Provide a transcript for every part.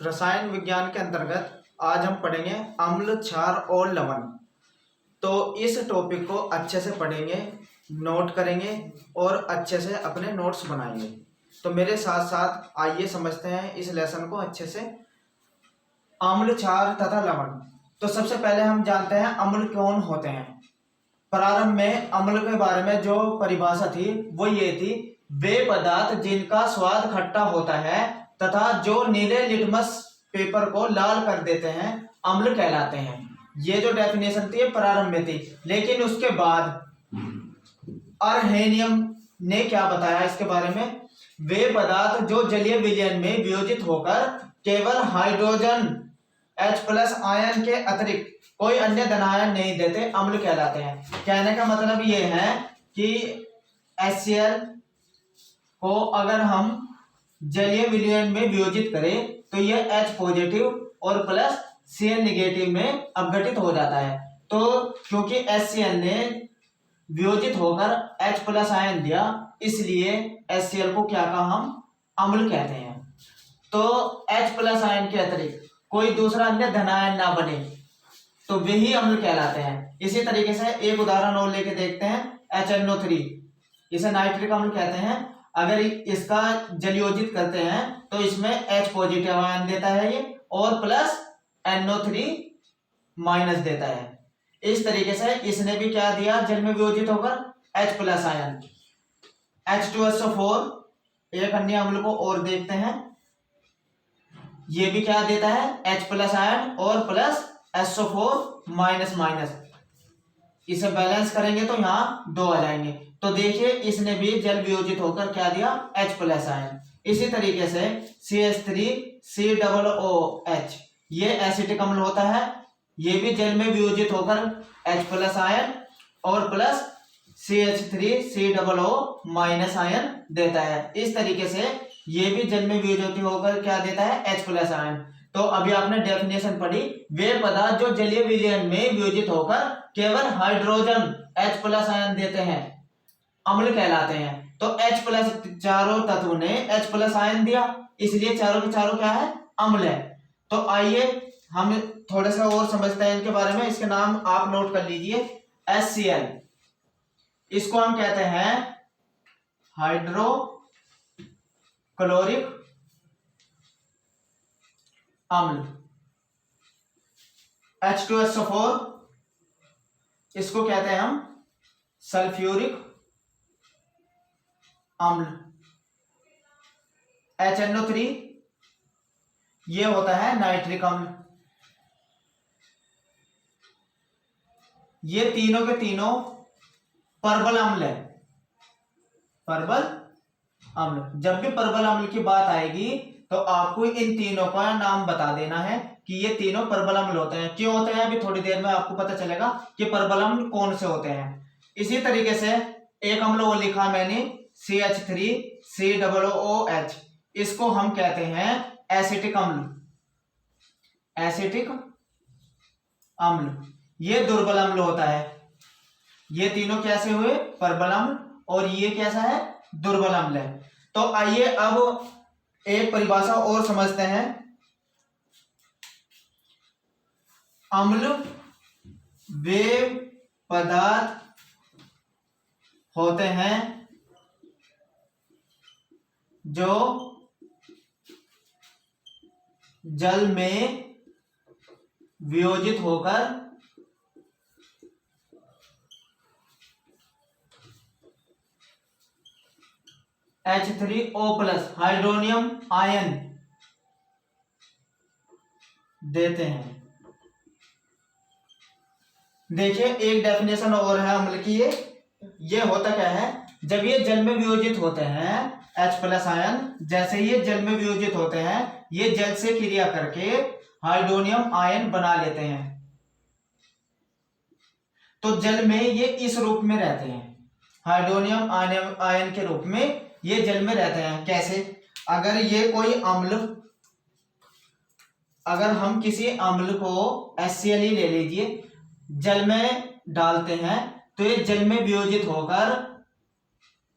रसायन विज्ञान के अंतर्गत आज हम पढ़ेंगे अम्ल, क्षार और लवण। तो इस टॉपिक को अच्छे से पढ़ेंगे, नोट करेंगे और अच्छे से अपने नोट्स बनाएंगे। तो मेरे साथ साथ आइए समझते हैं इस लेसन को अच्छे से। अम्ल, क्षार तथा लवण। तो सबसे पहले हम जानते हैं अम्ल कौन होते हैं। प्रारंभ में अम्ल के बारे में जो परिभाषा थी वो ये थी, वे पदार्थ जिनका स्वाद खट्टा होता है तथा जो नीले लिटमस पेपर को लाल कर देते हैं अम्ल कहलाते हैं। ये जो डेफिनेशन थी प्रारंभ में थी, लेकिन उसके बाद अर्हेनियम ने क्या बताया इसके बारे में, वे पदार्थ जो जलीय विलयन में वियोजित होकर केवल हाइड्रोजन H+ आयन के अतिरिक्त कोई अन्य धनायन नहीं देते अम्ल कहलाते हैं। कहने का मतलब ये है कि HCl को अगर हम जलीय विलयन में वियोजित करें तो ये H+ और प्लस Cl नेगेटिव में अपघटित हो जाता है। तो क्योंकि HCl ने वियोजित होकर H+ आयन दिया, इसलिए HCl को क्या कहा, हम अम्ल कहते हैं। तो H+ आयन के अतिरिक्त कोई दूसरा अन्य धनायन ना बने तो वे ही अम्ल कहलाते हैं। इसी तरीके से एक उदाहरण और लेके देखते हैं, HNO3, इसे नाइट्रिक अम्ल कहते हैं। अगर इसका जलयोजित करते हैं तो इसमें H+ आयन देता है ये और प्लस NO3- देता है। इस तरीके से इसने भी क्या दिया, जल में वियोजित होकर H+ आयन। H2SO4 एक अन्य अम्ल को और देखते हैं, ये भी क्या देता है, H+ आयन और प्लस SO4-। इसे बैलेंस करेंगे तो यहाँ 2 आ जाएंगे। तो देखिए इसने भी जल वियोजित होकर क्या दिया, H+ आयन। इसी तरीके से CH3COOH ये एसिटिक अम्ल होता है, ये भी जल में वियोजित होकर H+ आयन और प्लस CH3COO- आयन देता है। इस तरीके से ये भी जल में वियोजित होकर क्या देता है, H+ आयन। तो अभी आपने डेफिनेशन पढ़ी, वे पदार्थ जो जलीय विलयन में वियोजित होकर केवल हाइड्रोजन H+ आयन देते हैं अम्ल कहलाते हैं। तो H+, चारों तत्व ने H+ आयन दिया, इसलिए चारों के चारों क्या है, अम्ल है। तो आइए हम थोड़े से और समझते हैं इनके बारे में। इसके नाम आप नोट कर लीजिए। HCl, इसको हम कहते हैं हाइड्रोक्लोरिक अम्ल। H2SO4 इसको कहते हैं हम सल्फ्यूरिक अम्ल। HNO3 ये होता है नाइट्रिक अम्ल। ये तीनों के तीनों परबल अम्ल है। परबल अम्ल, जब भी परबल अम्ल की बात आएगी तो आपको इन तीनों का नाम बता देना है कि ये तीनों परबल अम्ल होते हैं। क्यों होते हैं, अभी थोड़ी देर में आपको पता चलेगा कि परबल अम्ल कौन से होते हैं। इसी तरीके से एक अम्ल वो लिखा मैंने, CH3COOH, इसको हम कहते हैं एसिटिक अम्ल। एसिटिक अम्ल ये दुर्बल अम्ल होता है। ये तीनों कैसे हुए, परबल अम्ल, और ये कैसा है, दुर्बल अम्ल है। तो आइए अब एक परिभाषा और समझते हैं। अम्ल वे पदार्थ होते हैं जो जल में वियोजित होकर H3O+ हाइड्रोनियम आयन देते हैं। देखिए एक डेफिनेशन और है अम्ल की। ये होता क्या है, जब ये जल में वियोजित होते हैं H+ आयन, जैसे ये जल में वियोजित होते हैं ये जल से क्रिया करके हाइड्रोनियम आयन बना लेते हैं। तो जल में ये इस रूप में रहते हैं, हाइड्रोनियम आयन के रूप में ये जल में रहते हैं। कैसे, अगर ये कोई अम्ल, अगर हम किसी अम्ल को HCl ही ले लीजिए, जल में डालते हैं तो ये जल में वियोजित होकर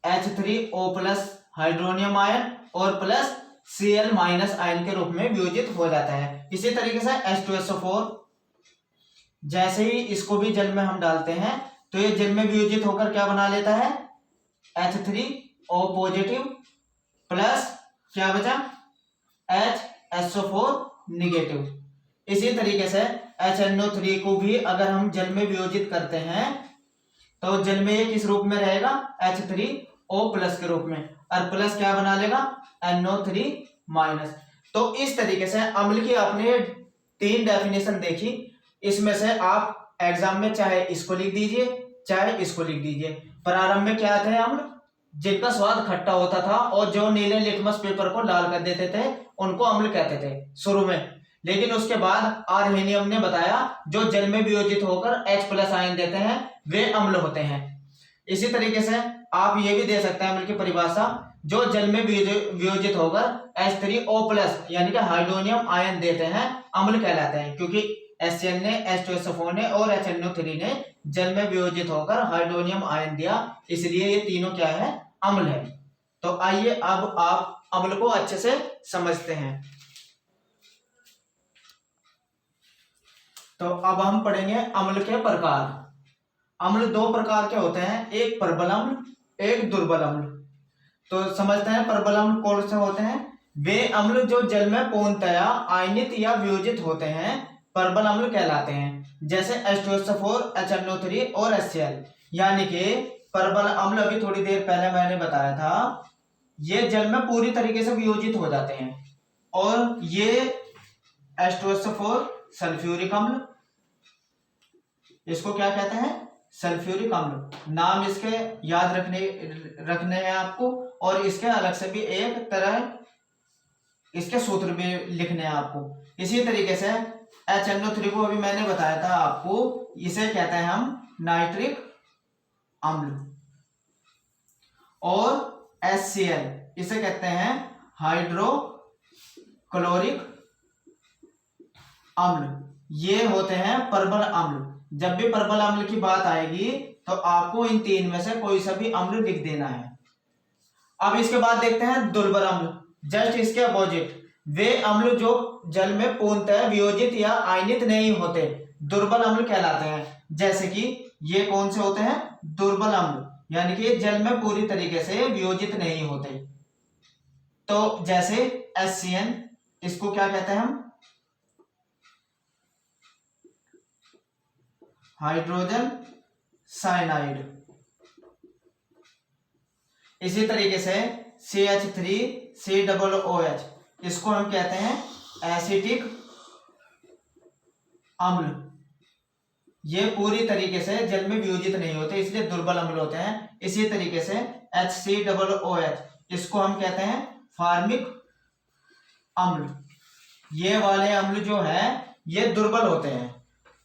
H3O+ हाइड्रोनियम आयन और प्लस Cl माइनस आयन के रूप में वियोजित हो जाता है। इसी तरीके से H2SO4 जैसे ही इसको भी जल में हम डालते हैं तो ये जल में वियोजित होकर क्या बना लेता है, H3O पॉजिटिव प्लस क्या बचा, HSO4 निगेटिव। इसी तरीके से HNO3 को भी अगर हम जल में वियोजित करते हैं तो जल में ये किस रूप में रहेगा, H3O प्लस के रूप में, और प्लस क्या बना लेगा, NO3 माइनस। तो इस तरीके से अम्ल की आपने 3 डेफिनेशन देखी। इसमें से आप एग्जाम में चाहे इसको लिख दीजिए चाहे इसको लिख दीजिए। प्रारंभ में क्या थे अम्ल, जिनका स्वाद खट्टा होता था और जो नीले लिटमस पेपर को लाल कर देते थे उनको अम्ल कहते थे शुरू में। लेकिन उसके बाद आर्हेनियम ने बताया जो जल में वियोजित होकर H+ आयन देते हैं वे अम्ल होते हैं। इसी तरीके से आप ये भी दे सकते हैं अम्ल की परिभाषा, जो जल में वियोजित होकर H3O+ यानी कि हाइड्रोनियम आयन देते हैं अम्ल कहलाते हैं, क्योंकि HCl ने, H2SO4 ने और HNO3 ने जल में वियोजित होकर हाइड्रोनियम आयन दिया, इसलिए ये तीनों क्या है, अम्ल है। तो आइए अब आप अम्ल को अच्छे से समझते हैं। तो अब हम पढ़ेंगे अम्ल के प्रकार। अम्ल 2 प्रकार के होते हैं, एक प्रबल अम्ल, एक दुर्बल अम्ल। तो समझते हैं प्रबल अम्ल कौन से होते हैं। वे अम्ल जो जल में पूर्णतया आयनित या वियोजित होते हैं प्रबल अम्ल कहलाते हैं, जैसे H2SO4, HNO3 और HCl। यानी कि प्रबल अम्ल अभी थोड़ी देर पहले मैंने बताया था, ये जल में पूरी तरीके से वियोजित हो जाते हैं। और ये H2SO4 सल्फ्यूरिक अम्ल, इसको क्या कहते हैं, सल्फ्यूरिक अम्ल। नाम इसके याद रखने हैं आपको, और इसके अलग से भी एक तरह इसके सूत्र भी लिखने हैं आपको। इसी तरीके से HNO3 को अभी मैंने बताया था आपको, इसे कहते हैं हम नाइट्रिक अम्ल। और HCl इसे कहते हैं हाइड्रोक्लोरिक अम्ल। ये होते हैं प्रबल अम्ल। जब भी प्रबल अम्ल की बात आएगी तो आपको इन 3 में से कोई सा भी अम्ल लिख देना है। अब इसके बाद देखते हैं दुर्बल अम्ल, जस्ट इसके अपोजिट। वे अम्ल जो जल में पूर्णतः वियोजित या आयनित नहीं होते दुर्बल अम्ल कहलाते हैं। जैसे कि ये कौन से होते हैं, दुर्बल अम्ल, यानी कि जल में पूरी तरीके से वियोजित नहीं होते। तो जैसे HCN, इसको क्या कहते हैं हम, हाइड्रोजन साइनाइड। इसी तरीके से CH3COOH, इसको हम कहते हैं एसिटिक अम्ल। ये पूरी तरीके से जल में वियोजित नहीं होते, इसलिए दुर्बल अम्ल होते हैं। इसी तरीके से HCOOH, इसको हम कहते हैं फार्मिक अम्ल। ये वाले अम्ल जो है ये दुर्बल होते हैं।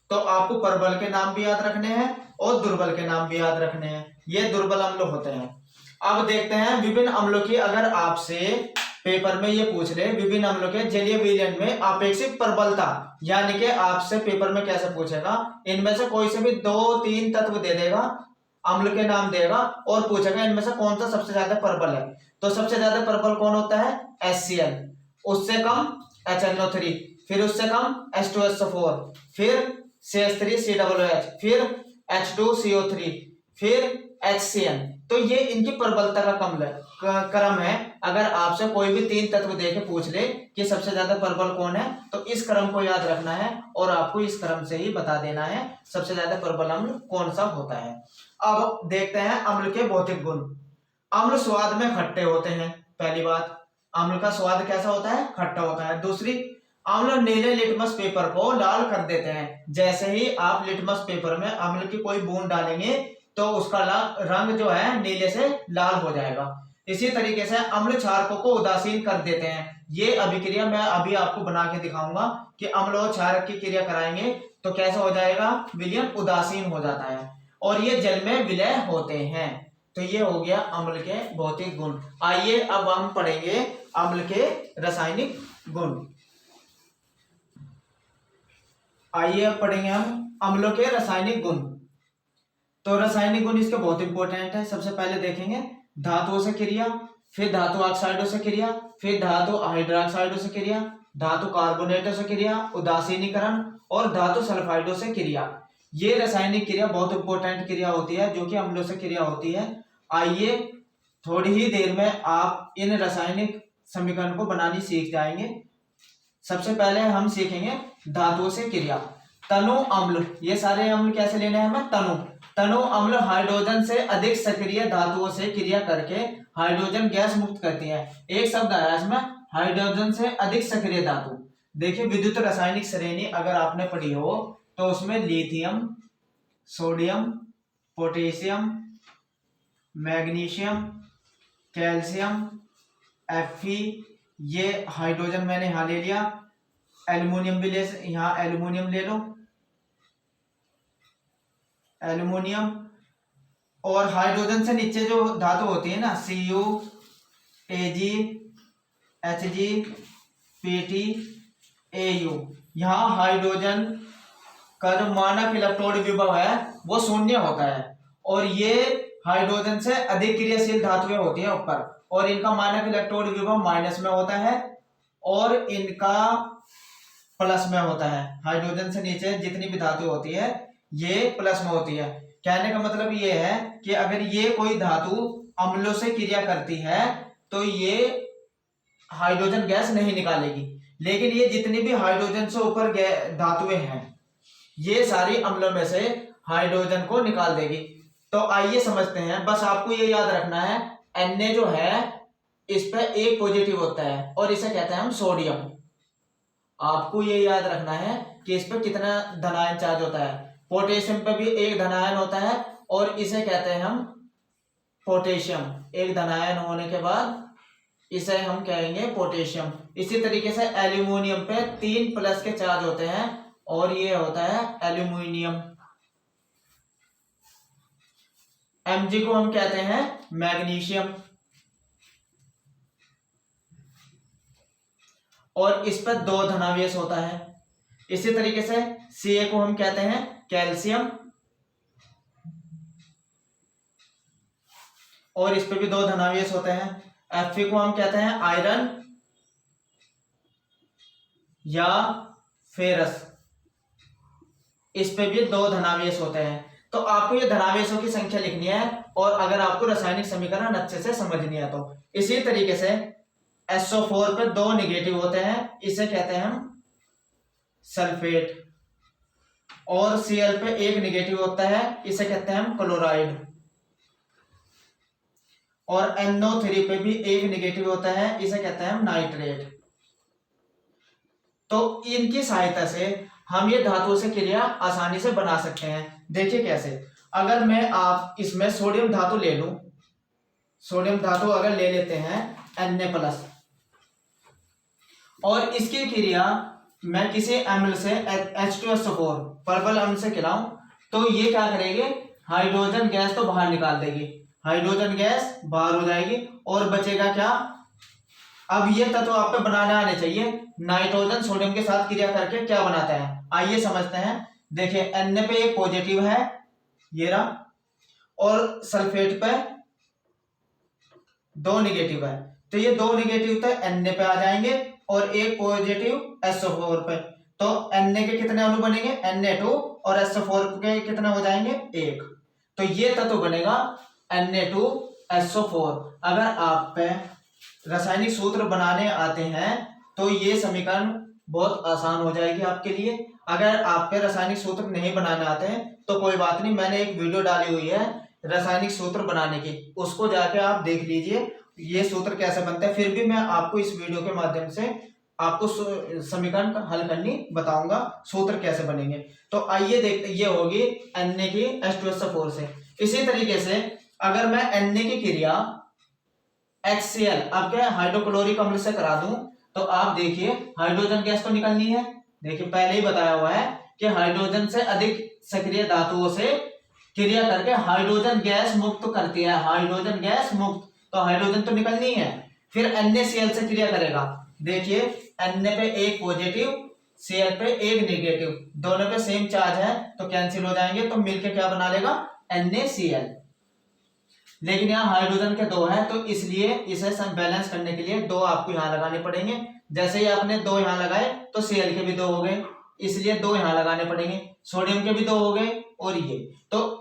तो आपको प्रबल के नाम भी याद रखने हैं और दुर्बल के नाम भी याद रखने हैं, ये दुर्बल अम्ल होते हैं। अब देखते हैं विभिन्न अम्लों की, अगर आपसे पेपर में ये पूछ ले विभिन्न अम्लों के जलीय विलयन में आपेक्षिक प्रबलता, यानी कि आपसे पेपर में कैसे पूछेगा, इनमें से कोई से भी 2-3 तत्व दे देगा, अम्ल के नाम देगा और पूछेगा इनमें से कौन सा सबसे ज्यादा प्रबल है। तो सबसे ज्यादा प्रबल कौन होता है, HCl, उससे कम HNO3, फिर उससे कम H2SO4, फिर CH3COOH, फिर H2CO3, फिर HCl। तो ये इनकी प्रबलता का क्रम है। अगर आपसे कोई भी 3 तत्व देके पूछ ले कि सबसे ज्यादा प्रबल कौन है, तो इस क्रम को याद रखना है और आपको इस क्रम से ही बता देना है सबसे ज्यादा प्रबल अम्ल कौन सा होता है। अब देखते हैं अम्ल के भौतिक गुण। अम्ल स्वाद में खट्टे होते हैं, पहली बात, अम्ल का स्वाद कैसा होता है, खट्टा होता है। दूसरी, अम्ल नीले लिटमस पेपर को लाल कर देते हैं। जैसे ही आप लिटमस पेपर में अम्ल की कोई बूंद डालेंगे तो उसका रंग जो है नीले से लाल हो जाएगा। इसी तरीके से अम्ल क्षारकों को उदासीन कर देते हैं। ये अभिक्रिया मैं अभी आपको बना के दिखाऊंगा कि अम्ल और क्षारक की क्रिया कराएंगे तो कैसा हो जाएगा, विलयन उदासीन हो जाता है और ये जल में विलय होते हैं। तो ये हो गया अम्ल के भौतिक गुण। आइए अब हम पढ़ेंगे अम्ल के रासायनिक गुण। आइए अब पढ़ेंगे हम अम्लों के रासायनिक गुण। तो रासायनिक गुण इसके बहुत इंपॉर्टेंट है। सबसे पहले देखेंगे धातुओं से क्रिया। फिर धातु ऑक्साइडों से क्रिया, फिर धातु हाइड्रोक्साइडों से क्रिया, धातु कार्बोनेटों से क्रिया, उदासीनीकरण और धातु सल्फाइडों से क्रिया। ये रासायनिक क्रिया बहुत इंपॉर्टेंट क्रिया होती है जो कि अम्लों से क्रिया होती है। आइए थोड़ी ही देर में आप इन रासायनिक समीकरण को बनानी सीख जाएंगे। सबसे पहले हम सीखेंगे धातुओं से क्रिया। तनु अम्ल, ये सारे अम्ल कैसे लेने हैं हमें? तनु अम्ल हाइड्रोजन से अधिक सक्रिय धातुओं से क्रिया करके हाइड्रोजन गैस मुक्त करती है। एक शब्द आया इसमें, हाइड्रोजन से अधिक सक्रिय धातु। देखिए विद्युत रासायनिक श्रेणी अगर आपने पढ़ी हो तो उसमें lithium, sodium, potassium, magnesium, calcium, Fe, ये हाइड्रोजन मैंने यहाँ ले लिया। एल्युमिनियम भी ले, यहाँ एल्युमिनियम ले लो, एल्युमिनियम। और हाइड्रोजन से नीचे जो धातु होती है ना, Cu, Ag, Hg, Pt, Au, यहाँ हाइड्रोजन का जो मानक इलेक्ट्रॉन विभव है वो शून्य होता है और ये हाइड्रोजन से अधिक क्रियाशील धातुएं होती हैं ऊपर, और इनका मानक इलेक्ट्रॉन विभव माइनस में होता है और इनका प्लस में होता है। हाइड्रोजन से नीचे जितनी भी धातु होती है ये प्लस में होती है। कहने का मतलब ये है कि अगर ये कोई धातु अम्लों से क्रिया करती है तो ये हाइड्रोजन गैस नहीं निकालेगी, लेकिन ये जितनी भी हाइड्रोजन से ऊपर धातुएं हैं ये सारी अम्लों में से हाइड्रोजन को निकाल देगी। तो आइए समझते हैं। बस आपको ये याद रखना है Na जो है इस पे एक पॉजिटिव होता है और इसे कहते हैं हम सोडियम। आपको ये याद रखना है कि इस पे कितना धनायन चार्ज होता है। पोटेशियम पे भी एक धनायन होता है और इसे कहते हैं हम पोटेशियम। एक धनायन होने के बाद इसे हम कहेंगे पोटेशियम। इसी तरीके से एल्यूमिनियम पे 3 प्लस के चार्ज होते हैं और ये होता है एल्यूमिनियम। Mg को हम कहते हैं मैग्नीशियम और इस पर 2 धनावेश होता है। इसी तरीके से Ca को हम कहते हैं कैल्शियम और इस पे भी 2 धनावेश होते हैं। Fe को हम कहते हैं आयरन या फेरस, इस पे भी 2 धनावेश होते हैं। तो आपको ये धनावेशों की संख्या लिखनी है और अगर आपको रासायनिक समीकरण अच्छे से समझनी है तो। इसी तरीके से SO4 पे 2 निगेटिव होते हैं, इसे कहते हैं हम सल्फेट, और Cl पे 1 निगेटिव होता है, इसे कहते हैं हम क्लोराइड, और NO3 पे भी 1 निगेटिव होता है, इसे कहते हैं हम नाइट्रेट। तो इनकी सहायता से हम ये धातुओं से क्रिया आसानी से बना सकते हैं। देखिए कैसे। अगर मैं आप इसमें सोडियम धातु ले लूं, सोडियम धातु अगर ले लेते हैं Na+, और इसकी क्रिया मैं किसी अम्ल से H2SO4 पर्पल अम्ल से खिलाऊं तो ये क्या करेगी? हाइड्रोजन गैस तो बाहर निकाल देगी, हाइड्रोजन गैस बाहर हो जाएगी और बचेगा क्या? अब ये तत्व आपको बनाने आने चाहिए। नाइट्रोजन सोडियम के साथ क्रिया करके क्या बनाता है, आइए समझते हैं। देखिए Na पे 1 पॉजिटिव है, ये रहा, और सल्फेट पे 2 निगेटिव है, तो ये 2 निगेटिव तो Na पे आ जाएंगे और 1 पॉजिटिव SO4 पे। तो Na के कितने अणु बनेंगे? Na2, और SO4 के कितने हो जाएंगे? 1। तो ये तत्व बनेगा Na2SO4। अगर आप पे रासायनिक सूत्र बनाने आते हैं तो ये समीकरण बहुत आसान हो जाएगी आपके लिए। अगर आप पे रासायनिक सूत्र नहीं बनाने आते हैं तो कोई बात नहीं, मैंने एक वीडियो डाली हुई है रासायनिक सूत्र बनाने की, उसको जाके आप देख लीजिए ये सूत्र कैसे बनते हैं। फिर भी मैं आपको इस वीडियो के माध्यम से आपको समीकरण हल करनी बताऊंगा, सूत्र कैसे बनेंगे। तो आइए देखते, ये होगी Na की H2SO4 से। इसी तरीके से अगर मैं Na की क्रिया HCl आपके हाइड्रोक्लोरिक अम्ल से करा दूं तो आप देखिए हाइड्रोजन गैस तो निकलनी है। देखिए पहले ही बताया हुआ है कि हाइड्रोजन से अधिक सक्रिय धातुओं से क्रिया करके हाइड्रोजन गैस मुक्त करती है, हाइड्रोजन गैस मुक्त, तो हाइड्रोजन तो निकलनी है। फिर NaCl से क्रिया करेगा। देखिए Na पे 1 पॉजिटिव, Cl पे 1 नेगेटिव, दोनों पे सेम चार्ज है तो कैंसिल हो जाएंगे, तो मिलके क्या बना लेगा? NaCl। लेकिन यहाँ हाइड्रोजन के 2 हैं, तो इसलिए इसे बैलेंस करने के लिए 2 आपको यहाँ लगाने पड़ेंगे। जैसे ही आपने 2 यहाँ लगाए तो Cl के भी 2 हो गए, इसलिए 2 यहाँ लगाने पड़ेंगे। सोडियम के भी 2 हो गए और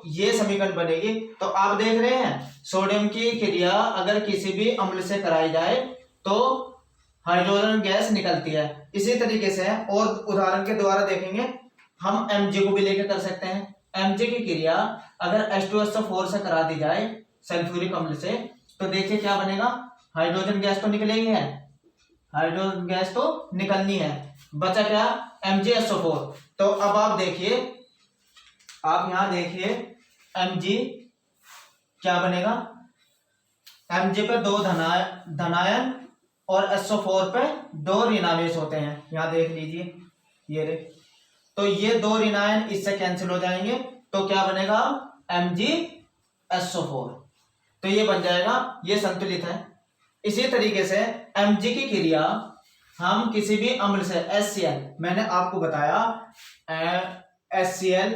ये समीकरण बनेगी। तो आप देख रहे हैं सोडियम की क्रिया अगर किसी भी अम्ल से कराई जाए तो हाइड्रोजन गैस निकलती है। इसी तरीके से और उदाहरण के द्वारा देखेंगे, हम Mg को भी लेकर कर सकते हैं। Mg की क्रिया अगर H2SO4 से करा दी जाए सल्फ्यूरिक अम्ल से, तो देखिए क्या बनेगा, हाइड्रोजन गैस तो निकलेगी है, हाइड्रोजन गैस तो निकलनी है, बचा क्या, MgSO4। तो अब आप देखिए, आप यहां देखिए Mg क्या बनेगा, Mg पे 2 धनायन और SO4 पे 2 ऋणावेश होते हैं। यहां देख लीजिए ये रे, तो ये 2 ऋणायन इससे कैंसिल हो जाएंगे, तो क्या बनेगा, MgSO4। तो ये बन जाएगा, ये संतुलित है। इसी तरीके से Mg की क्रिया हम किसी भी अम्ल से HCl, मैंने आपको बताया HCl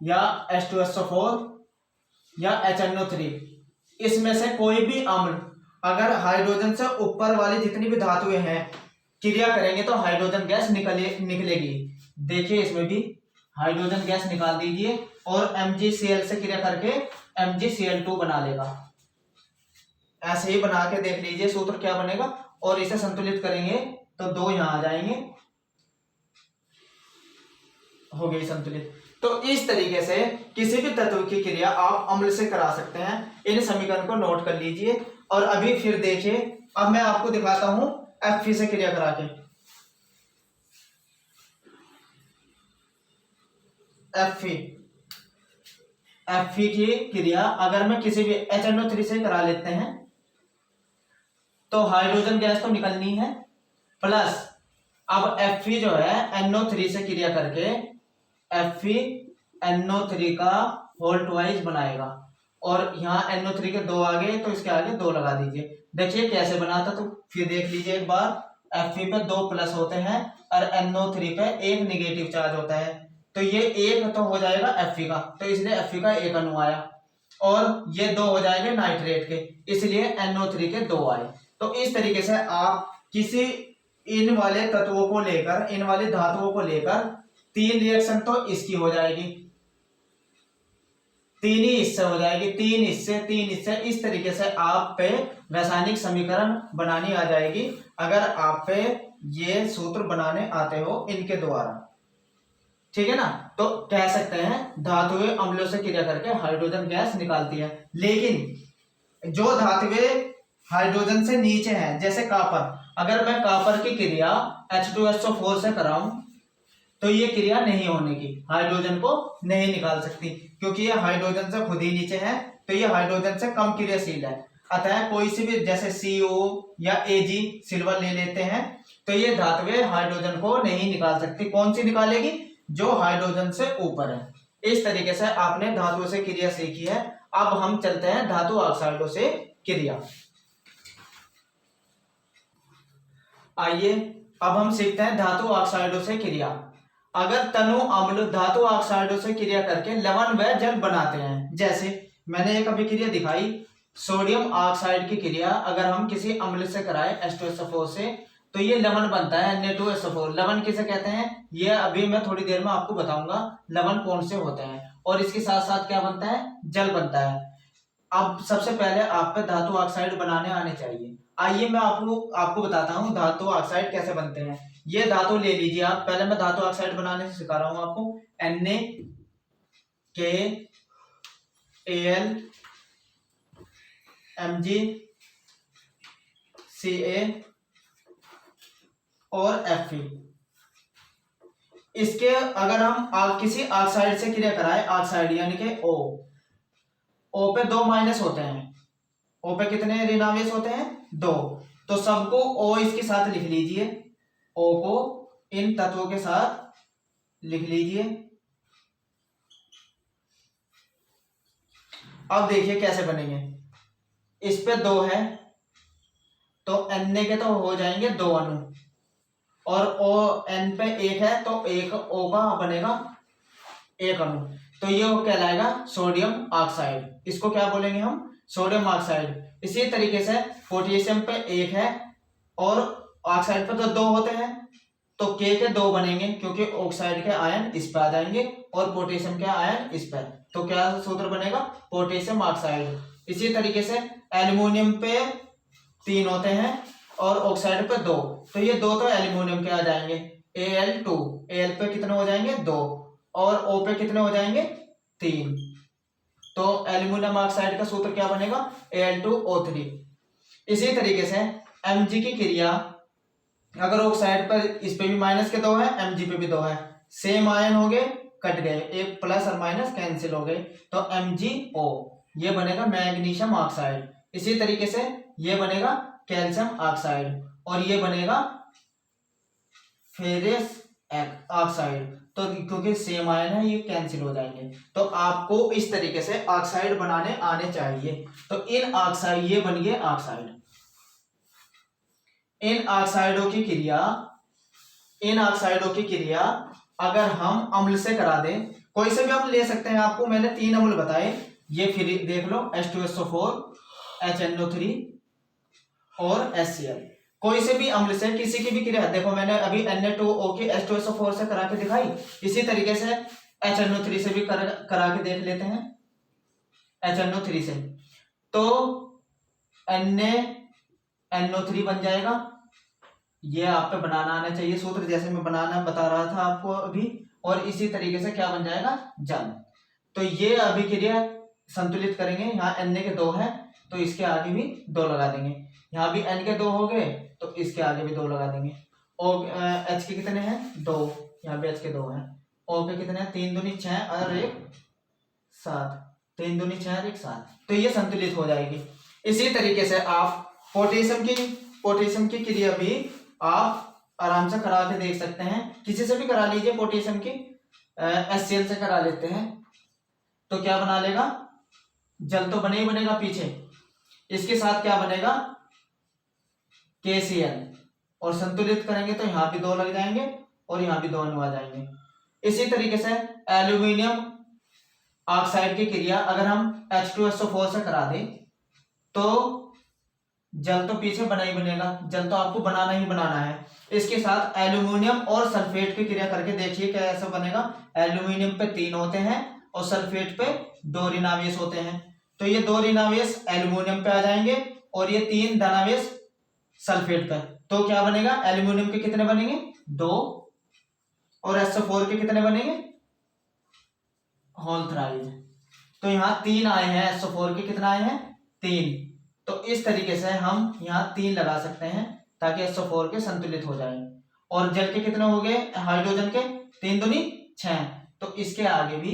या H2SO4 या HNO3, इसमें से कोई भी अम्ल अगर हाइड्रोजन से ऊपर वाली जितनी भी धातुएं हैं क्रिया करेंगे तो हाइड्रोजन गैस निकलेगी। देखिए इसमें भी हाइड्रोजन गैस निकाल दीजिए और MgCl से क्रिया करके MgCl2 बना लेगा। ऐसे ही बना के देख लीजिए सूत्र क्या बनेगा, और इसे संतुलित करेंगे तो 2 यहां आ जाएंगे, हो गई संतुलित। तो इस तरीके से किसी भी तत्व की क्रिया आप अम्ल से करा सकते हैं। इन समीकरण को नोट कर लीजिए और अभी फिर देखिए, अब मैं आपको दिखाता हूं Fe से क्रिया करा के। Fe की क्रिया अगर मैं किसी भी HNO3 से करा लेते हैं तो हाइड्रोजन गैस तो निकलनी है, प्लस अब Fe जो है NO3 से क्रिया करके FeNO3 का होल ट्वाइस बनाएगा, और यहाँ NO3 के 2 आगे तो इसके आगे 2 लगा दीजिए। देखिए कैसे बनाता, तो फिर देख लीजिए एक बार, Fe पे 2 प्लस होते हैं और NO3 पे 1 निगेटिव चार्ज होता है, तो ये 1 तो हो जाएगा Fe का, तो इसलिए Fe का 1 अणु आया, और ये 2 हो जाएंगे नाइट्रेट के, इसलिए NO3 के 2 आए। तो इस तरीके से आप किसी इन वाले तत्वों को लेकर, इन वाली धातुओं को लेकर 3 रिएक्शन तो इसकी हो जाएगी, 3 ही इससे हो जाएगी, 3 इससे, इस तरीके से आप पे रासायनिक समीकरण बनानी आ जाएगी अगर आप पे ये सूत्र बनाने आते हो इनके द्वारा, ठीक है ना। तो कह सकते हैं धातुएं अम्लों से क्रिया करके हाइड्रोजन गैस निकालती है, लेकिन जो धातुएं हाइड्रोजन से नीचे हैं जैसे कॉपर, अगर मैं कॉपर की क्रिया H2SO4 से कराऊं तो ये क्रिया नहीं होने की, हाइड्रोजन को नहीं निकाल सकती, क्योंकि ये हाइड्रोजन से खुद ही नीचे है, तो ये हाइड्रोजन से कम क्रियाशील है। अतः कोई सी भी जैसे CO या Ag सिल्वर ले लेते हैं तो ये धातुएं हाइड्रोजन को नहीं निकाल सकती। कौन सी निकालेगी, जो हाइड्रोजन से ऊपर है। इस तरीके से आपने धातुओं से क्रिया सीखी है। अब हम चलते हैं धातु ऑक्साइडों से क्रिया। आइए अब हम सीखते हैं धातु ऑक्साइडों से क्रिया। अगर तनु अम्ल धातु ऑक्साइडों से क्रिया करके लवण व जल बनाते हैं, जैसे मैंने एक अभिक्रिया दिखाई सोडियम ऑक्साइड की क्रिया, अगर हम किसी अम्ल से कराए H2SO4 से तो ये लवण बनता है Na2SO4। लवण किसे कहते हैं ये अभी मैं थोड़ी देर में आपको बताऊंगा लवण कौन से होते हैं, और इसके साथ साथ क्या बनता है, जल बनता है। अब सबसे पहले आप पे धातु ऑक्साइड बनाने आने चाहिए। आइए मैं आपको बताता हूँ धातु ऑक्साइड कैसे बनते हैं। ये धातु ले लीजिए आप, पहले मैं धातु ऑक्साइड बनाने से सिखा रहा हूँ आपको। NaKAl MgCa और Fe। इसके अगर हम किसी ऑक्साइड से क्रिया कराए, ऑक्साइड यानी कि O पे 2 माइनस होते हैं, O पे कितने ऋणावेश होते हैं, 2, तो सबको O इसके साथ लिख लीजिए, O को इन तत्वों के साथ लिख लीजिए। अब देखिए कैसे बनेंगे, इस पे 2 है तो Na के तो हो जाएंगे 2 अणु, और N पे 1 है तो एक O का बनेगा 1 अणु, तो ये कहलाएगा सोडियम ऑक्साइड। इसको क्या बोलेंगे हम, सोडियम ऑक्साइड। इसी तरीके से पोटेशियम पे 1 है और ऑक्साइड पे तो 2 होते हैं, तो K के 2 बनेंगे क्योंकि ऑक्साइड के आयन इस पे आ जाएंगे और पोटेशियम के आयन इस पे। तो क्या सूत्र बनेगा? Potassium oxide. इसी तरीके से एल्युमिनियम पे 3 होते हैं और ऑक्साइड पे 2, तो ये 2 तो एल्युमिनियम के आ जाएंगे, Al2। Al पे कितने हो जाएंगे? 2 और O पे कितने हो जाएंगे? 3। तो एल्युमिनियम ऑक्साइड का सूत्र क्या बनेगा? Al2O3। इसी तरीके से Mg की क्रिया, अगर ऑक्साइड पर इस पे भी माइनस के 2 है, Mg पे भी 2 है, सेम आयन हो गए, कट गए, एक प्लस और माइनस कैंसिल हो गए, तो MgO ये बनेगा मैग्नीशियम ऑक्साइड। इसी तरीके से ये बनेगा कैल्शियम ऑक्साइड और ये बनेगा फेरस ऑक्साइड। तो क्योंकि सेम आयन है ये कैंसिल हो जाएंगे। तो आपको इस तरीके से ऑक्साइड बनाने आने चाहिए। तो इन ऑक्साइड, ये बन गए ऑक्साइड। इन ऑक्साइडों की क्रिया अगर हम अम्ल से करा दें, कोई से भी अम्ल ले सकते हैं, आपको मैंने 3 अम्ल बताए, ये फिर देख लो H2SO4, HNO3 और HCl। कोई से भी अम्ल से किसी की भी क्रिया, देखो मैंने अभी Na2O की H2SO4 से करा के दिखाई, इसी तरीके से HNO3 से भी करा के देख लेते हैं। HNO3 से तो NaNO3 बन जाएगा। ये आप पे बनाना आना चाहिए सूत्र, जैसे मैं बनाना बता रहा था आपको अभी। और इसी तरीके से क्या बन जाएगा? जल। तो ये अभिक्रिया संतुलित करेंगे। यहाँ Na के 2 है तो इसके आगे भी 2 लगा देंगे, यहाँ भी N के 2 हो गए तो इसके आगे भी 2 लगा देंगे। और H के कितने हैं? 2, यहाँ पे H के 2 हैं। O के कितने हैं? 3 दूनी 6 और 1 7, 3 दूनी 6 और 1 7, तो ये संतुलित हो जाएगी। इसी तरीके से आप पोटेशियम की क्रिया भी आप आराम से करा के देख सकते हैं, किसी से भी करा लीजिए। पोटेशियम की HCl से करा लेते हैं तो क्या बना लेगा? जल तो बने ही बनेगा पीछे, इसके साथ क्या बनेगा? KCl। और संतुलित करेंगे तो यहाँ भी 2 लग जाएंगे और यहाँ भी 2 अणु आ जाएंगे। इसी तरीके से एल्यूमिनियम ऑक्साइड की क्रिया अगर हम H2SO4 से करा दें तो जल तो पीछे बना ही बनेगा, जल तो आपको बनाना ही बनाना है। इसके साथ एल्यूमिनियम और सल्फेट की क्रिया करके देखिए कैसा बनेगा। एल्यूमिनियम पे 3 होते हैं और सल्फेट पे 2 ऋणावेश होते हैं, तो ये 2 ऋणावेश एल्यूमिनियम पे आ जाएंगे और ये 3 धनावेश सल्फेट पे। तो क्या बनेगा? एल्यूमिनियम के कितने बनेंगे? 2 और SO4 के कितने बनेंगे? Whole thrice. तो यहाँ 3 आए हैं, SO4 के कितना आए हैं? 3। तो इस तरीके से हम यहाँ 3 लगा सकते हैं ताकि SO4 के संतुलित हो जाए। और जल के कितने हो गए? हाइड्रोजन के 3 दूनी 6, तो इसके आगे भी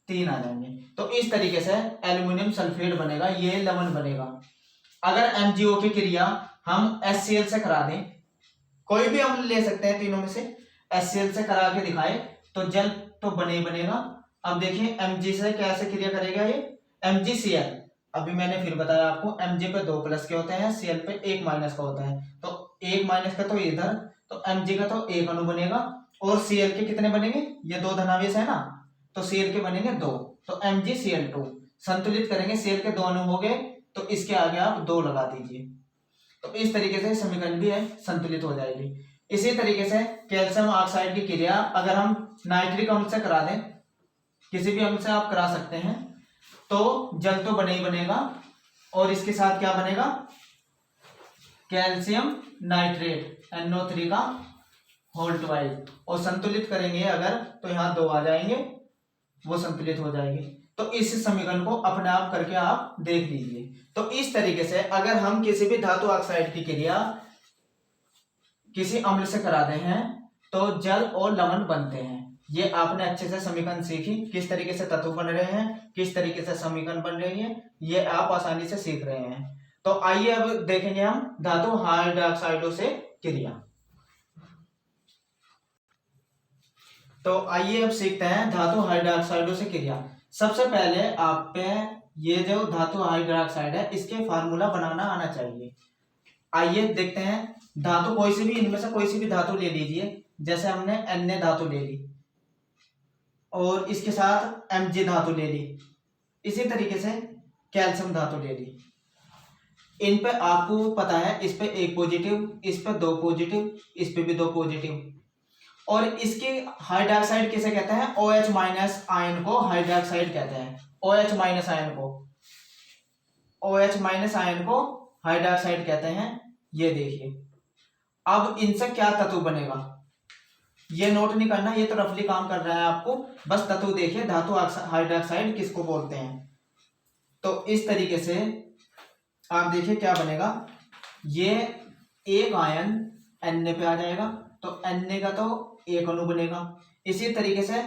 3 आ जाएंगे। तो इस तरीके से एल्यूमिनियम सल्फेट बनेगा, ये लवण बनेगा। अगर MgO की क्रिया हम HCl से करा दें, कोई भी अम्ल ले सकते हैं तीनों में से, HCl से करा के दिखाए तो जल तो बने ही बनेगा। अब देखिए Mg से कैसे क्रिया करेगा ये? MgCl, अभी मैंने फिर बताया आपको, Mg पे 2 प्लस के होते हैं, Cl पे 1 माइनस का होता है, तो 1 माइनस का तो इधर, तो Mg का तो 1 अणु बनेगा और Cl के कितने बनेंगे? ये 2 धनावेश है ना, तो Cl के बनेंगे 2, तो MgCl2। संतुलित करेंगे, Cl के 2 अणु हो गए तो इसके आगे आप 2 लगा दीजिए। तो इस तरीके से समीकरण भी है संतुलित हो जाएगी। इसी तरीके से कैल्शियम ऑक्साइड की क्रिया अगर हम नाइट्रिक अम्ल से करा दें, किसी भी अम्ल से आप करा सकते हैं, तो जल तो बने ही बनेगा और इसके साथ क्या बनेगा? कैल्शियम नाइट्रेट NO3 का होल ट्वाइस। और संतुलित करेंगे अगर तो यहाँ 2 आ जाएंगे, वो संतुलित हो जाएंगे। तो इस समीकरण को अपने आप करके आप देख लीजिए। तो इस तरीके से अगर हम किसी भी धातु ऑक्साइड की क्रिया किसी अम्ल से कराते हैं तो जल और लवण बनते हैं। ये आपने अच्छे से समीकरण सीखी, किस तरीके से तत्व बन रहे हैं, किस तरीके से समीकरण बन रही है, ये आप आसानी से सीख रहे हैं। तो आइए अब देखेंगे हम धातु हाइड्रोक्साइडों से क्रिया। तो आइए अब सीखते हैं धातु हाइड्रोक्साइडों से क्रिया। सबसे पहले आप पे ये जो धातु हाइड्रोक्साइड है इसके फार्मूला बनाना आना चाहिए। आइए देखते हैं, धातु कोई सी भी, इनमें से कोई सी भी धातु ले लीजिए, जैसे हमने Na धातु ले ली और इसके साथ Mg धातु ले ली। इसी तरीके से कैल्शियम धातु ले ली, इन पे आपको पता है इस पे एक पॉजिटिव, इस पे दो पॉजिटिव, इस पे भी दो पॉजिटिव, और इसके हाइड्रोक्साइड किसे कहते हैं? OH माइनस आयन को हाइड्रोक्साइड कहते हैं। OH माइनस आयन को, OH माइनस आयन को हाइड्रोक्साइड कहते हैं। ये देखिए, अब इनसे क्या तत्व बनेगा ये नोट नहीं करना, ये तो रफली काम कर रहा है आपको, बस तत्व देखिए धातु हाइड्रोक्साइड किसको बोलते हैं। तो इस तरीके से आप देखिए क्या बनेगा, ये एक आयन Na पे आ जाएगा, तो Na का तो एक अणु बनेगा। इसी तरीके से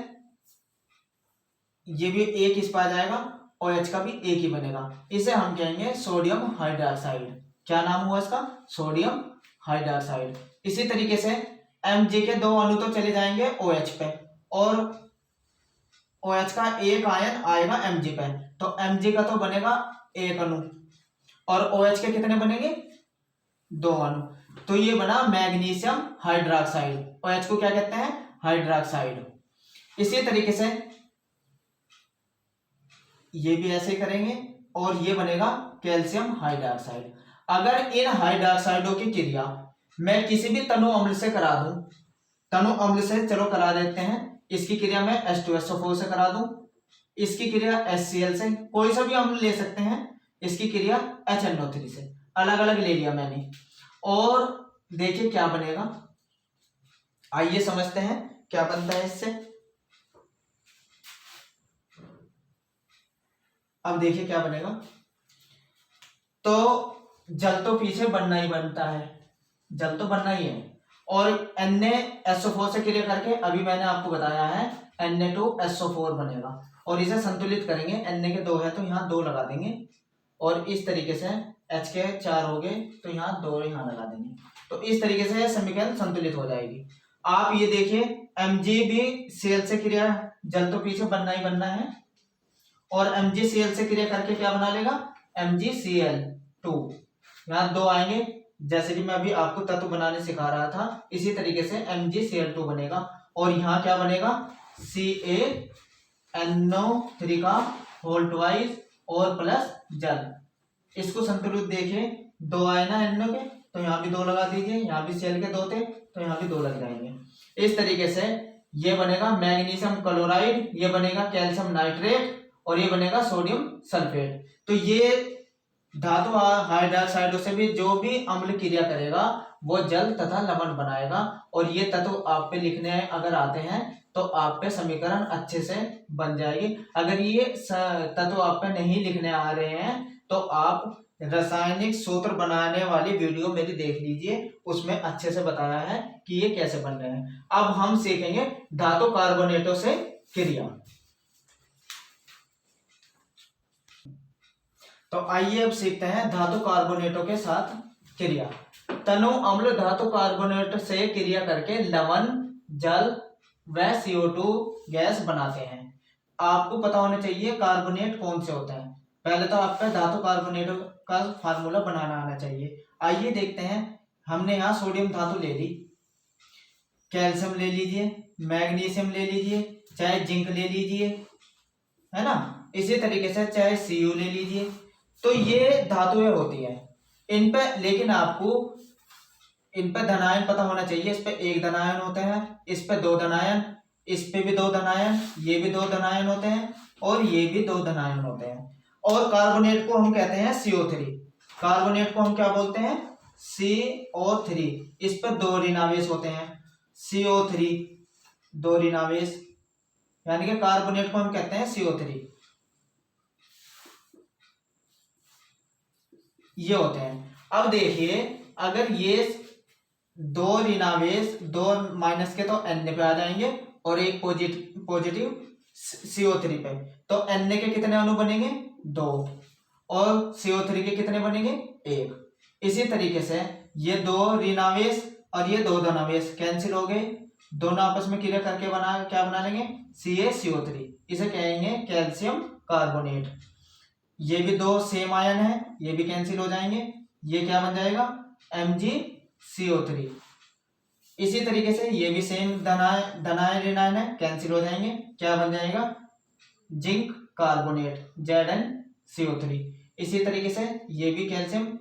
ये भी एक इस पे आ जाएगा, OH का भी एक ही बनेगा। इसे हम कहेंगे सोडियम हाइड्रोक्साइड। क्या नाम हुआ इसका? Sodium hydroxide. इसी तरीके से Mg के दो अणु तो चले जाएंगे OH पे, और OH का एक आयन आएगा Mg पे, तो Mg का तो बनेगा एक अणु, और OH के कितने बनेंगे? दो अणु। तो ये बना मैग्नीशियम हाइड्रोक्साइड। OH को क्या कहते हैं? हाइड्रोक्साइड। इसी तरीके से ये भी ऐसे करेंगे, और ये बनेगा कैल्शियम हाइड्रोक्साइड। अगर इन हाइड्रोक्साइडों की क्रिया मैं किसी भी तनु अम्ल से करा दूं, तनु अम्ल से चलो करा देते हैं, इसकी क्रिया मैं H2SO4 से करा दूं, इसकी क्रिया HCl से, कोई सा भी अम्ल ले सकते हैं, इसकी क्रिया HNO3 से, अलग अलग ले लिया मैंने, और देखिए क्या बनेगा। आइए समझते हैं क्या बनता है इससे। अब देखिए क्या बनेगा, तो जल तो पीछे बनना ही बनता है, जल तो बनना ही है, और NaSO4 से क्रिया करके अभी मैंने आपको बताया है Na2SO4 बनेगा, और इसे संतुलित करेंगे। Na के दो है तो यहाँ दो लगा देंगे, और इस तरीके से H के चार हो गए तो यहाँ दो यहाँ लगा देंगे, तो इस तरीके से समीकरण संतुलित हो जाएगी। आप ये देखिए Mg भी Cl से क्रिया, जल तो पीछे बनना ही बनना है, और MgCl से क्रिया करके क्या बना लेगा? MgCl2। यहाँ दो आएंगे, जैसे कि मैं अभी आपको तत्व बनाने सिखा रहा था, इसी तरीके से MgCl2 बनेगा, और यहाँ क्या बनेगा? CaNO3 का होल ट्वाइस और प्लस जल। इसको संतुलित देखिए, दो आए ना NO के, तो यहाँ भी दो लगा दीजिए, यहाँ भी Cl के दो थे तो यहाँ भी दो लग जाएंगे। इस तरीके से ये बनेगा मैग्नीशियम क्लोराइड, ये बनेगा कैल्शियम नाइट्रेट, और ये बनेगा सोडियम सल्फेट। तो ये धातु हाइड्रोक्साइडों से भी जो भी अम्ल क्रिया करेगा वो जल तथा लवण बनाएगा, और ये तत्व आप पे लिखने अगर आते हैं तो आप पे समीकरण अच्छे से बन जाएगी। अगर ये तत्व आप पे नहीं लिखने आ रहे हैं तो आप रासायनिक सूत्र बनाने वाली वीडियो मेरी देख लीजिए, उसमें अच्छे से बताया है कि ये कैसे बन रहे हैं। अब हम सीखेंगे धातु कार्बोनेटों से क्रिया। तो आइए अब सीखते हैं धातु कार्बोनेटों के साथ क्रिया। तनु अम्ल धातु कार्बोनेट से क्रिया करके लवण, जल व CO2 गैस बनाते हैं। आपको पता होना चाहिए कार्बोनेट कौन से होते हैं। पहले तो आपका धातु कार्बोनेट का फार्मूला बनाना आना चाहिए। आइए देखते हैं। हमने यहाँ सोडियम धातु ले ली, कैल्शियम ले लीजिए, मैग्नीशियम ले लीजिए, चाहे जिंक ले लीजिए, है ना। इसी तरीके से चाहे Cu ले लीजिए। तो ये धातुएं होती है इन पे, लेकिन आपको इन पे धनायन पता होना चाहिए। इस पे एक धनायन होते हैं, इस पे दो धनायन, इस पे भी दो धनायन, ये भी दो धनायन होते हैं, और ये भी दो धनायन होते हैं। और कार्बोनेट को हम कहते हैं CO3। कार्बोनेट को हम क्या बोलते हैं? CO3। इस पर दो ऋणावेश होते हैं, CO3 दो ऋणावेश, यानी कि कार्बोनेट को हम कहते हैं CO3। ये होते हैं। अब देखिए, अगर ये दो ऋणावेश, दो माइनस के तो Na पे आ जाएंगे, और एक पॉजिटिव CO3 पे, तो Na के कितने अणु बनेंगे? दो, और CO3 के कितने बनेंगे? एक। इसी तरीके से ये दो ऋणावेश और ये दो धनावेश कैंसिल हो गए, दोनों आपस में क्रिया करके क्या बना लेंगे? CaCO3। इसे कहेंगे कैल्शियम कार्बोनेट। ये भी दो सेम आयन है, ये भी कैंसिल हो जाएंगे, ये क्या बन जाएगा? MgCO3। इसी तरीके से ये भी सेम धनायन ऋणायन है, कैंसिल हो जाएंगे, क्या बन जाएगा? Zinc carbonate, ZnCO3। इसी तरीके से ये भी कैल्शियम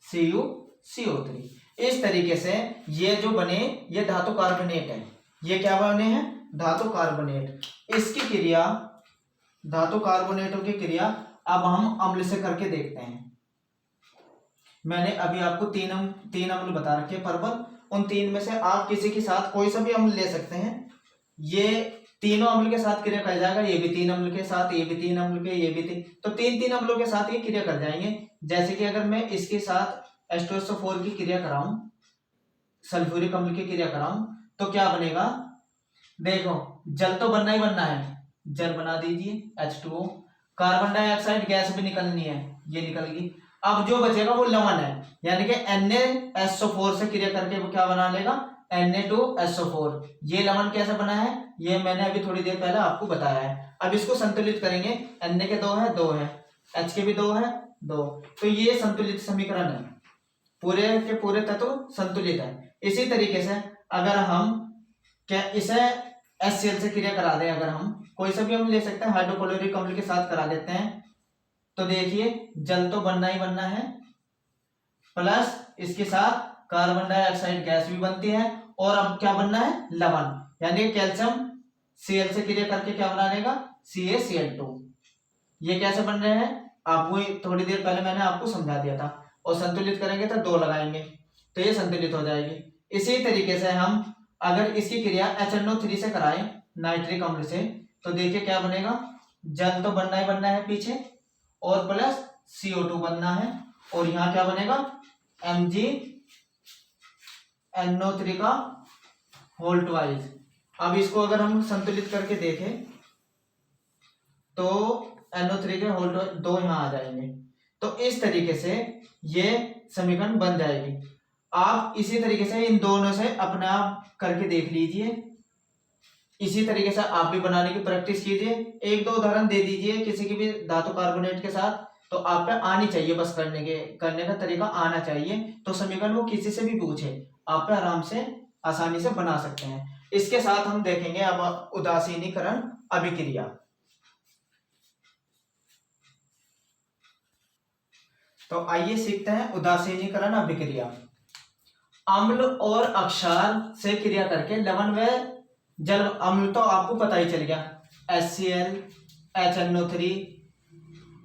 CuCO3। इस तरीके से ये जो बने ये धातु कार्बोनेट है। ये क्या बने हैं? धातु कार्बोनेट। इसकी क्रिया, धातु कार्बोनेटों की क्रिया अब हम अम्ल से करके देखते हैं। मैंने अभी आपको तीन अम्ल बता रखे प्रबल। उन तीन में से आप किसी के साथ कोई सा भी अम्ल ले सकते हैं। ये तीनों अम्ल के साथ क्रिया कर जाएगा। ये भी 3 अम्ल के साथ, ये भी 3 अम्ल के, ये भी 3, तो 3 अम्लों के साथ ये क्रिया कर जाएंगे। जैसे कि अगर मैं इसके साथ H2SO4 की क्रिया कराऊं, सल्फ्यूरिक अम्ल की क्रिया कराऊं, तो क्या बनेगा? देखो, जल तो बनना ही बनना है। जल बना दीजिए H2O। कार्बन डाइऑक्साइड गैस भी निकलनी है, ये निकल गई। अब जो बचेगा वो लवण है, यानी कि NaSO4 से क्रिया करके वो क्या बना लेगा? Na2SO4। ये लवण कैसे बना है ये मैंने अभी थोड़ी देर पहले आपको बताया है। अब इसको संतुलित करेंगे। Na के 2 है, H के भी 2 है, 2, तो ये संतुलित समीकरण है। पूरे के पूरे तत्व संतुलित है। इसी तरीके से अगर हम क्या इसे HCl से क्रिया करा दें, अगर हम कोई सा भी हम ले सकते हैं, हाइड्रोक्लोरिक अम्ल के साथ करा देते हैं, तो देखिए जल तो बनना ही बनना है, प्लस इसके साथ कार्बन डाइऑक्साइड गैस भी बनती है, और अब क्या बनना है? लवण, यानी कैल्शियम Cl से क्रिया करके क्या बना लेगा? CaCl2। ये कैसे बन रहे हैं आपको थोड़ी देर पहले मैंने आपको समझा दिया था। और संतुलित करेंगे तो 2 लगाएंगे तो ये संतुलित हो जाएगी। इसी तरीके से हम अगर इसकी क्रिया HNO3 से कराएं, नाइट्रिक अम्ल से, तो देखिए क्या बनेगा? जल तो बनना ही बनना है पीछे, और प्लस CO2 बनना है, और यहाँ क्या बनेगा? MgNO3 का होल ट्वाइस। अब इसको अगर हम संतुलित करके देखें तो NO3 के होल 2 यहाँ आ जाएंगे। तो इस तरीके से ये समीकरण बन जाएगी। आप इसी तरीके से इन दोनों से अपने आप करके देख लीजिए। इसी तरीके से आप भी बनाने की प्रैक्टिस कीजिए। 1-2 उदाहरण दे दीजिए किसी की भी धातु कार्बोनेट के साथ, तो आप पे आनी चाहिए, बस करने का तरीका आना चाहिए। तो समीकरण वो किसी से भी पूछे, आप पे आराम से आसानी से बना सकते हैं। इसके साथ हम देखेंगे अब उदासीनीकरण अभिक्रिया। तो आइए सीखते हैं उदासीनीकरण अभिक्रिया। अम्ल और अक्षार से क्रिया करके लवण व जल, अम्ल तो आपको पता ही चल गया, HCl, HNO3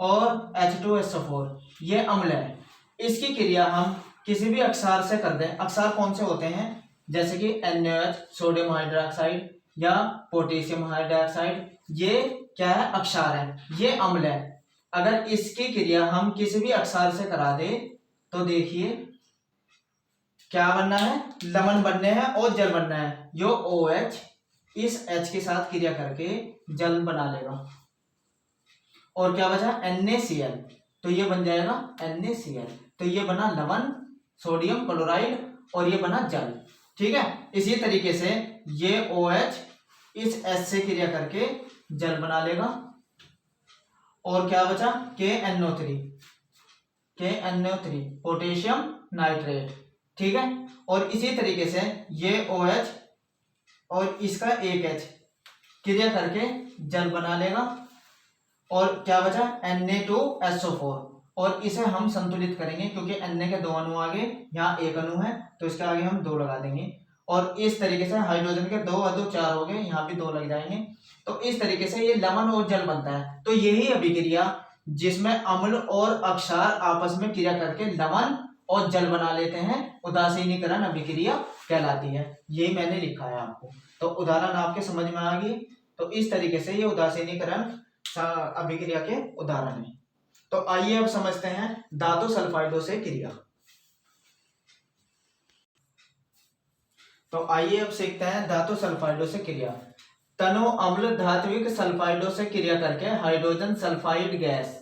और H2SO4, ये अम्ल है। इसकी क्रिया हम किसी भी अक्षार से कर दें। अक्षार कौन से होते हैं? जैसे कि NaOH, सोडियम हाइड्रोक्साइड या पोटेशियम हाइड्रोक्साइड, ये क्या है? अक्षार है, ये अम्ल है। अगर इसकी क्रिया हम किसी भी अक्षार से करा दे तो देखिए क्या बनना है? लवण बनने हैं और जल बनना है। जो OH इस H के साथ क्रिया करके जल बना लेगा, और क्या बचा? NaCl, तो ये बन जाएगा NaCl, तो ये बना लवण, सोडियम क्लोराइड, और ये बना जल। ठीक है, इसी तरीके से ये OH इस H से क्रिया करके जल बना लेगा, और क्या बचा? KNO3 potassium nitrate. ठीक है, और इसी तरीके से ये OH और इसका एक H क्रिया करके जल बना लेगा, और क्या बचा? Na2SO4, और इसे हम संतुलित करेंगे क्योंकि Na के 2 अणु आगे, यहाँ 1 अणु है तो इसके आगे हम 2 लगा देंगे, और इस तरीके से हाइड्रोजन के 2 और 2 4 हो गए, यहाँ भी 2 लग जाएंगे। तो इस तरीके से ये लवण और जल बनता है। तो यही अभिक्रिया जिसमें अम्ल और अक्षार आपस में क्रिया करके लवण और जल बना लेते हैं, उदासीनीकरण अभिक्रिया कहलाती है। यही मैंने लिखा है आपको। तो उदाहरण आपके समझ में आ गई। तो इस तरीके से ये उदासीनीकरण अभिक्रिया के उदाहरण है। तो आइए अब समझते हैं धातु सल्फाइडों से क्रिया। तो आइए अब सीखते हैं धातु सल्फाइडों से क्रिया। तनु अम्ल धात्विक सल्फाइडों से क्रिया करके हाइड्रोजन सल्फाइड गैस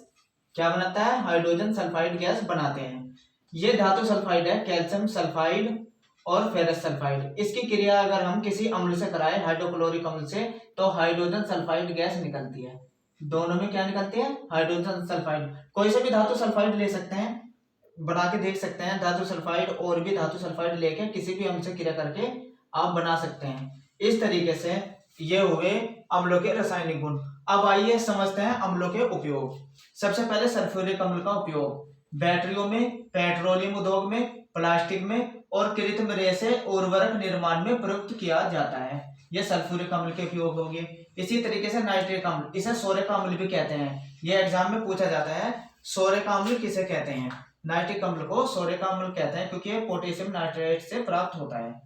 क्या बनाता है? हाइड्रोजन सल्फाइड गैस बनाते हैं। ये धातु सल्फाइड है, कैल्शियम सल्फाइड और फेरस सल्फाइड। इसकी क्रिया अगर हम किसी अम्ल से कराएं, हाइड्रोक्लोरिक अम्ल से, तो हाइड्रोजन सल्फाइड गैस निकलती है। दोनों में क्या निकलती है? Hydrogen sulphide. कोई से भी धातु सल्फाइड ले सकते हैं, बना के देख सकते हैं धातु सल्फाइड, और भी धातु सल्फाइड लेके किसी भी अम्ल से क्रिया करके आप बना सकते हैं। इस तरीके से ये हुए अम्लों के रासायनिक गुण। अब आइए समझते हैं अम्लों के उपयोग। सबसे पहले सल्फ्यूरिक अम्ल का उपयोग बैटरियों में, पेट्रोलियम उद्योग में, प्लास्टिक में और कृत्रिम रेशे उर्वरक निर्माण में प्रयुक्त किया जाता है। ये सल्फ्यूरिक अम्ल के उपयोग हो गए। इसी तरीके से नाइट्रिक अम्ल, इसे सोरिक अम्ल भी कहते हैं। ये एग्जाम में पूछा जाता है, सोरिक अम्ल किसे कहते हैं? नाइट्रिक अम्ल को सोरिक अम्ल कहते हैं क्योंकि ये पोटेशियम नाइट्रेट से प्राप्त होता है।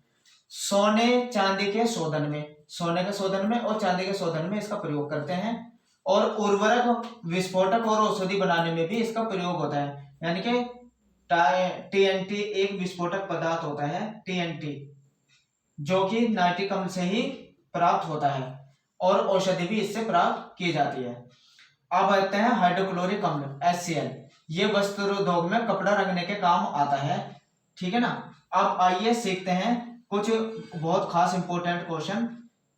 सोने चांदी के शोधन में, सोने के शोधन में और चांदी के शोधन में इसका प्रयोग करते हैं। और उर्वरक, विस्फोटक और औषधि बनाने में भी इसका प्रयोग होता है। यानी कि टीएनटी एक विस्फोटक पदार्थ होता है, टीएनटी, जो कि नाइट्रिक अम्ल से ही प्राप्त होता है और औषधि भी इससे प्राप्त की जाती है। अब आते हैं हाइड्रोक्लोरिक अम्ल, HCl। ये वस्त्र उद्योग में कपड़ा रंगने के काम आता है, ठीक है ना। अब आइए सीखते हैं कुछ बहुत खास इंपॉर्टेंट क्वेश्चन।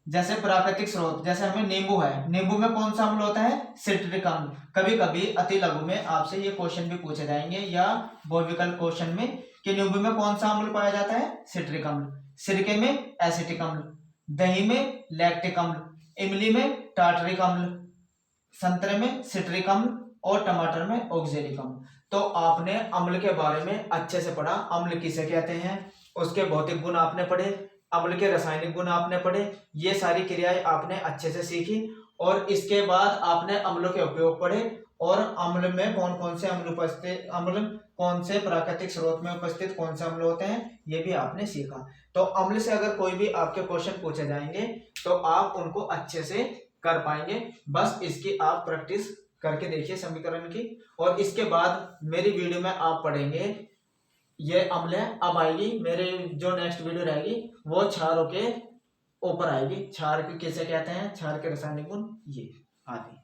जैसे प्राकृतिक स्रोत, जैसे हमें नींबू है, नींबू में कौन सा अम्ल होता है? सिट्रिक अम्ल। कभी कभी अति लघु में आपसे ये क्वेश्चन भी पूछे जाएंगे या बहुविकल्प क्वेश्चन में कि नींबू में कौन सा अम्ल पाया जाता है? सिट्रिक अम्ल। सिरके में एसिटिक अम्ल, दही में लैक्टिक अम्ल, इमली में टार्टरिक अम्ल, संतरे में सिट्रिक अम्ल और टमाटर में ऑक्जेलिक अम्ल। तो आपने अम्ल के बारे में अच्छे से पढ़ा। अम्ल किसे कहते हैं, उसके भौतिक गुण आपने पढ़े, अम्ल के रासायनिक गुण आपने पढ़े, ये सारी क्रियाएं आपने अच्छे से सीखी। और इसके बाद आपने अम्लों के उपयोग पढ़े और अम्ल में कौन कौन से अम्ल उपस्थित, अम्ल कौन से प्राकृतिक स्रोत में उपस्थित कौन से अम्ल होते हैं, ये भी आपने सीखा। तो अम्ल से अगर कोई भी आपके क्वेश्चन पूछे जाएंगे तो आप उनको अच्छे से कर पाएंगे। बस इसकी आप प्रैक्टिस करके देखिए समीकरण की। और इसके बाद मेरी वीडियो में आप पढ़ेंगे ये अम्ल है। अब आएगी मेरे जो नेक्स्ट वीडियो रहेगी वो क्षारों के ऊपर आएगी। क्षार किसे कहते हैं, क्षार के रासायनिक गुण ये आदि।